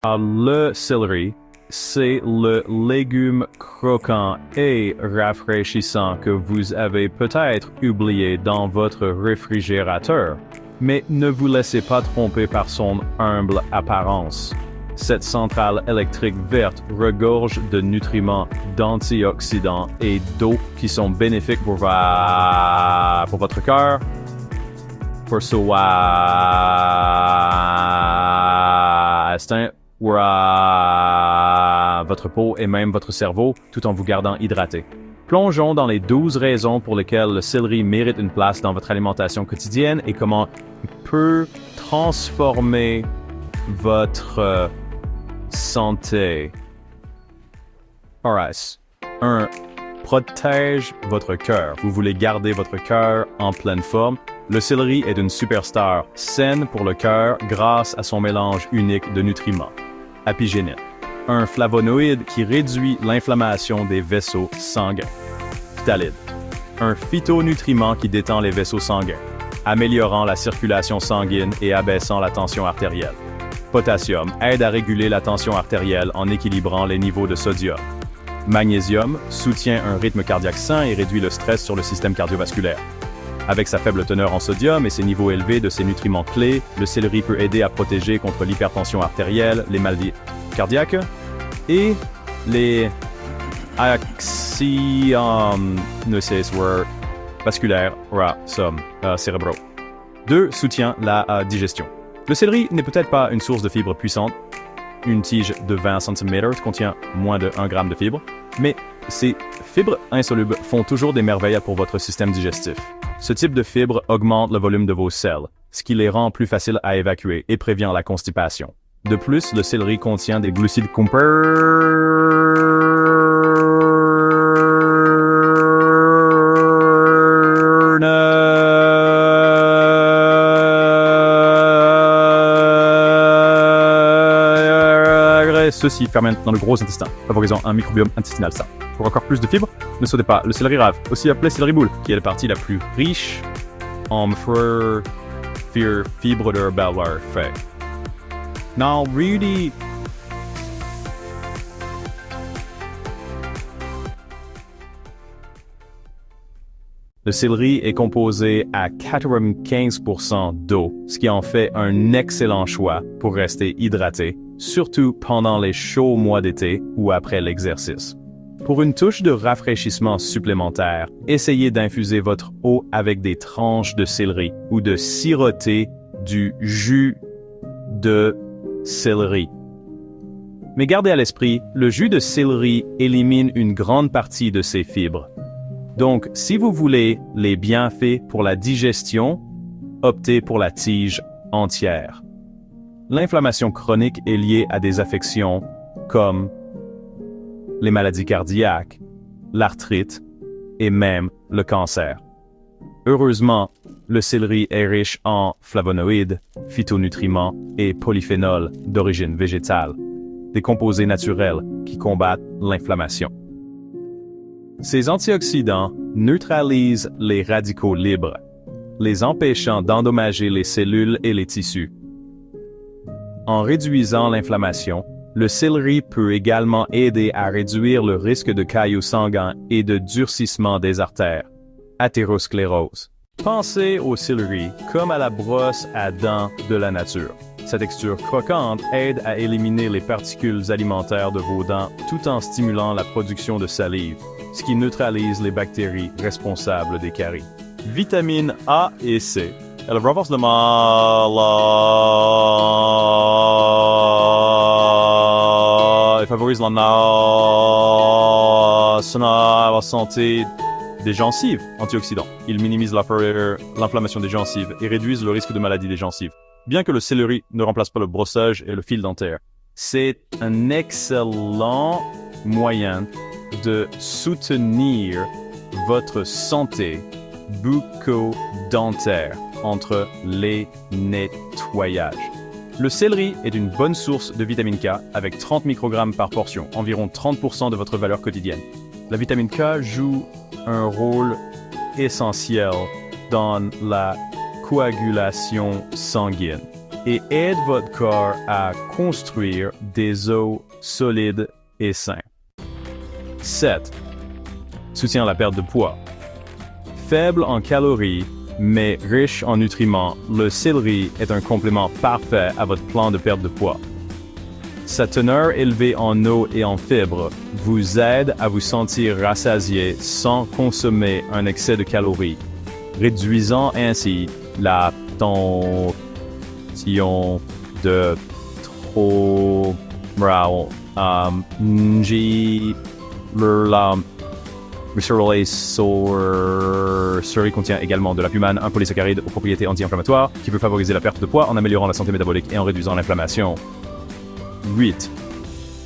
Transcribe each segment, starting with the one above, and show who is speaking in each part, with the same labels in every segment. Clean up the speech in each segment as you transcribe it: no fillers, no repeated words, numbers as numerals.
Speaker 1: Le céleri, c'est le légume croquant et rafraîchissant que vous avez peut-être oublié dans votre réfrigérateur, mais ne vous laissez pas tromper par son humble apparence. Cette centrale électrique verte regorge de nutriments, d'antioxydants et d'eau qui sont bénéfiques pour votre cœur, pour votre peau et même votre cerveau, tout en vous gardant hydraté. Plongeons dans les 12 raisons pour lesquelles le céleri mérite une place dans votre alimentation quotidienne et comment il peut transformer votre santé. Alright. 1. Protège votre cœur. Vous voulez garder votre cœur en pleine forme. Le céleri est une superstar saine pour le cœur grâce à son mélange unique de nutriments. Apigénine, un flavonoïde qui réduit l'inflammation des vaisseaux sanguins. Phthalide, un phytonutriment qui détend les vaisseaux sanguins, améliorant la circulation sanguine et abaissant la tension artérielle. Potassium aide à réguler la tension artérielle en équilibrant les niveaux de sodium. Magnésium soutient un rythme cardiaque sain et réduit le stress sur le système cardiovasculaire. Avec sa faible teneur en sodium et ses niveaux élevés de ses nutriments clés, le céleri peut aider à protéger contre l'hypertension artérielle, les maladies cardiaques et les accidents vasculaires cérébraux. 2. Soutient la digestion. Le céleri n'est peut-être pas une source de fibres puissante. Une tige de 20 cm contient moins de 1 g de fibres, mais ces fibres insolubles font toujours des merveilles pour votre système digestif. Ce type de fibres augmente le volume de vos selles, ce qui les rend plus faciles à évacuer et prévient la constipation. De plus, le céleri contient des glucides Ceux-ci fermentent dans le gros intestin, favorisant un microbiome intestinal sain. Pour encore plus de fibres, ne sautez pas le céleri rave, aussi appelé céleri boule, qui est la partie la plus riche en fibres de belle fait. Now, really, le céleri est composé à 95% d'eau, ce qui en fait un excellent choix pour rester hydraté, surtout pendant les chauds mois d'été ou après l'exercice. Pour une touche de rafraîchissement supplémentaire, essayez d'infuser votre eau avec des tranches de céleri ou de siroter du jus de céleri. Mais gardez à l'esprit, le jus de céleri élimine une grande partie de ses fibres. Donc, si vous voulez les bienfaits pour la digestion, optez pour la tige entière. L'inflammation chronique est liée à des affections comme les maladies cardiaques, l'arthrite et même le cancer. Heureusement, le céleri est riche en flavonoïdes, phytonutriments et polyphénols d'origine végétale, des composés naturels qui combattent l'inflammation. Ces antioxydants neutralisent les radicaux libres, les empêchant d'endommager les cellules et les tissus. En réduisant l'inflammation, le céleri peut également aider à réduire le risque de caillots sanguins et de durcissement des artères, athérosclérose. Pensez au céleri comme à la brosse à dents de la nature. Sa texture croquante aide à éliminer les particules alimentaires de vos dents tout en stimulant la production de salive, ce qui neutralise les bactéries responsables des caries. Vitamines A et C. Elle renforce la et favorise la santé des gencives. Antioxydants. Ils minimisent l'inflammation des gencives et réduisent le risque de maladie des gencives. Bien que le céleri ne remplace pas le brossage et le fil dentaire, c'est un excellent moyen de soutenir votre santé bucco-dentaire entre les nettoyages. Le céleri est une bonne source de vitamine K avec 30 microgrammes par portion, environ 30% de votre valeur quotidienne. La vitamine K joue un rôle essentiel dans la coagulation sanguine et aide votre corps à construire des os solides et sains. 7. Soutient la perte de poids. Faible en calories, mais riche en nutriments, le céleri est un complément parfait à votre plan de perte de poids. Sa teneur élevée en eau et en fibres vous aide à vous sentir rassasié sans consommer un excès de calories, réduisant ainsi la tentation de trop le céleri contient également de la cumane, un polysaccharide aux propriétés anti-inflammatoires qui peut favoriser la perte de poids en améliorant la santé métabolique et en réduisant l'inflammation. 8.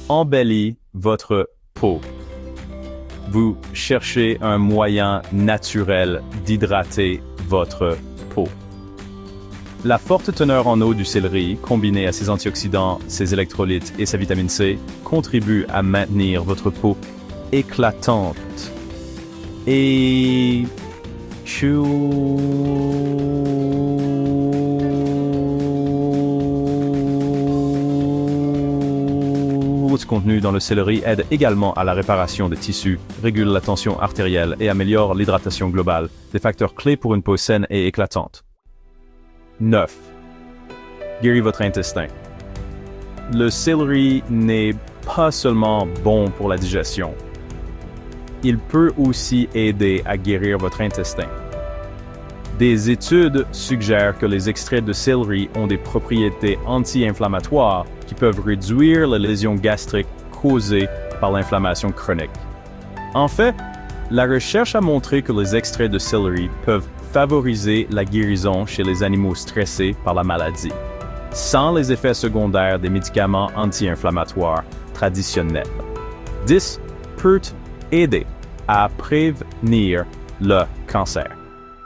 Speaker 1: Embellit votre peau. Vous cherchez un moyen naturel d'hydrater votre peau. La forte teneur en eau du céleri, combinée à ses antioxydants, ses électrolytes et sa vitamine C, contribue à maintenir votre peau éclatante et contenu dans le céleri aide également à la réparation des tissus, régule la tension artérielle et améliore l'hydratation globale, des facteurs clés pour une peau saine et éclatante. 9. Guérit votre intestin. Le céleri n'est pas seulement bon pour la digestion. Il peut aussi aider à guérir votre intestin. Des études suggèrent que les extraits de céleri ont des propriétés anti-inflammatoires qui peuvent réduire les lésions gastriques causées par l'inflammation chronique. En fait, la recherche a montré que les extraits de céleri peuvent favoriser la guérison chez les animaux stressés par la maladie, sans les effets secondaires des médicaments anti-inflammatoires traditionnels. 10. Peut aider à prévenir le cancer.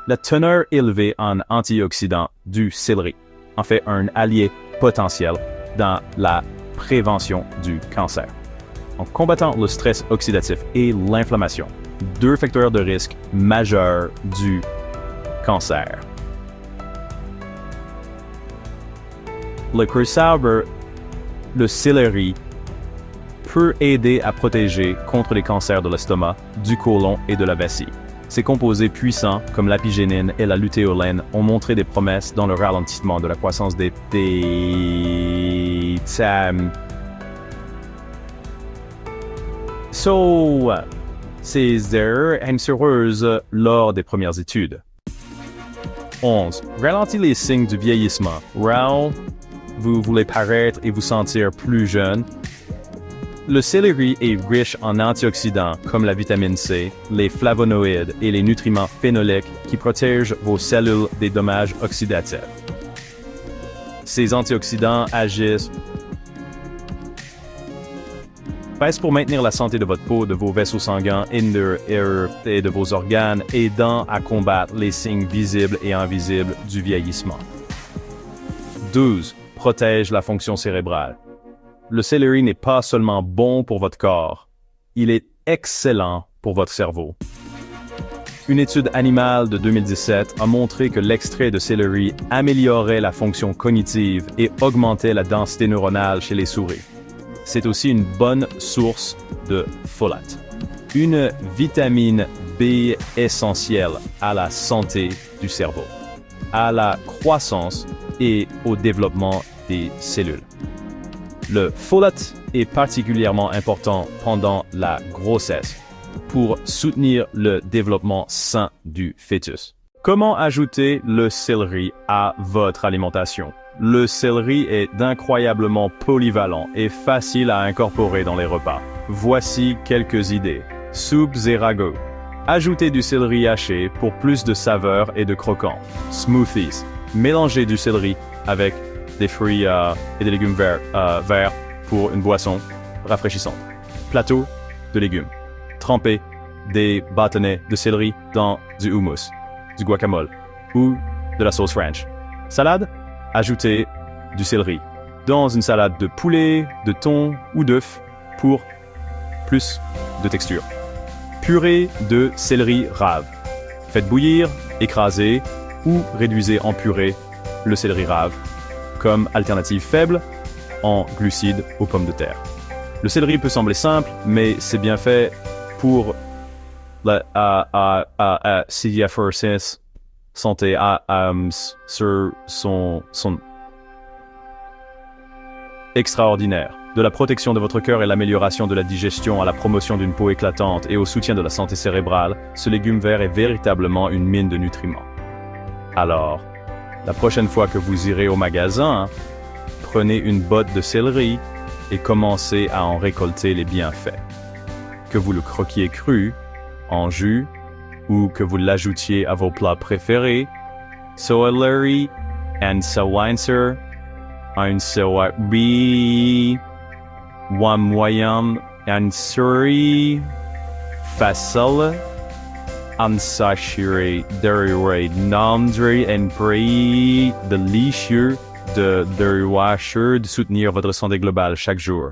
Speaker 1: La teneur élevée en antioxydants du céleri en fait un allié potentiel dans la prévention du cancer. En combattant le stress oxydatif et l'inflammation, deux facteurs de risque majeurs du cancer. Le céleri peut aider à protéger contre les cancers de l'estomac, du côlon et de la vessie. Ces composés puissants, comme l'apigénine et la lutéolène, ont montré des promesses dans le ralentissement de la croissance des ces erreurs anxieuses lors des premières études. 11. Ralentit les signes du vieillissement. Vous voulez paraître et vous sentir plus jeune. Le céleri est riche en antioxydants comme la vitamine C, les flavonoïdes et les nutriments phénoliques qui protègent vos cellules des dommages oxydatifs. Ces antioxydants agissent pour maintenir la santé de votre peau, de vos vaisseaux sanguins et de vos organes, aidant à combattre les signes visibles et invisibles du vieillissement. 12. Protège la fonction cérébrale. Le céleri n'est pas seulement bon pour votre corps, il est excellent pour votre cerveau. Une étude animale de 2017 a montré que l'extrait de céleri améliorait la fonction cognitive et augmentait la densité neuronale chez les souris. C'est aussi une bonne source de folate, une vitamine B essentielle à la santé du cerveau, à la croissance et au développement des cellules. Le folate est particulièrement important pendant la grossesse pour soutenir le développement sain du fœtus. Comment ajouter le céleri à votre alimentation? Le céleri est incroyablement polyvalent et facile à incorporer dans les repas. Voici quelques idées. Soupes et ragoûts. Ajoutez du céleri haché pour plus de saveur et de croquant. Smoothies. Mélangez du céleri avec des fruits et des légumes verts pour une boisson rafraîchissante. Plateau de légumes. Trempez des bâtonnets de céleri dans du hummus, du guacamole ou de la sauce ranch. Salade, ajoutez du céleri dans une salade de poulet, de thon ou d'œuf pour plus de texture. Purée de céleri rave. Faites bouillir, écrasez ou réduisez en purée le céleri rave. comme alternative faible en glucides aux pommes de terre. Le céleri peut sembler simple, mais c'est bien fait pour la CFR6 santé sur son extraordinaire. De la protection de votre cœur et l'amélioration de la digestion à la promotion d'une peau éclatante et au soutien de la santé cérébrale, ce légume vert est véritablement une mine de nutriments. Alors, la prochaine fois que vous irez au magasin, prenez une botte de céleri et commencez à en récolter les bienfaits. Que vous le croquiez cru, en jus, ou que vous l'ajoutiez à vos plats préférés, celery and sawanser, un celery, one moyen and suri, facile, un sachet dérivé nombre and prix délicieux de soutenir votre santé globale chaque jour.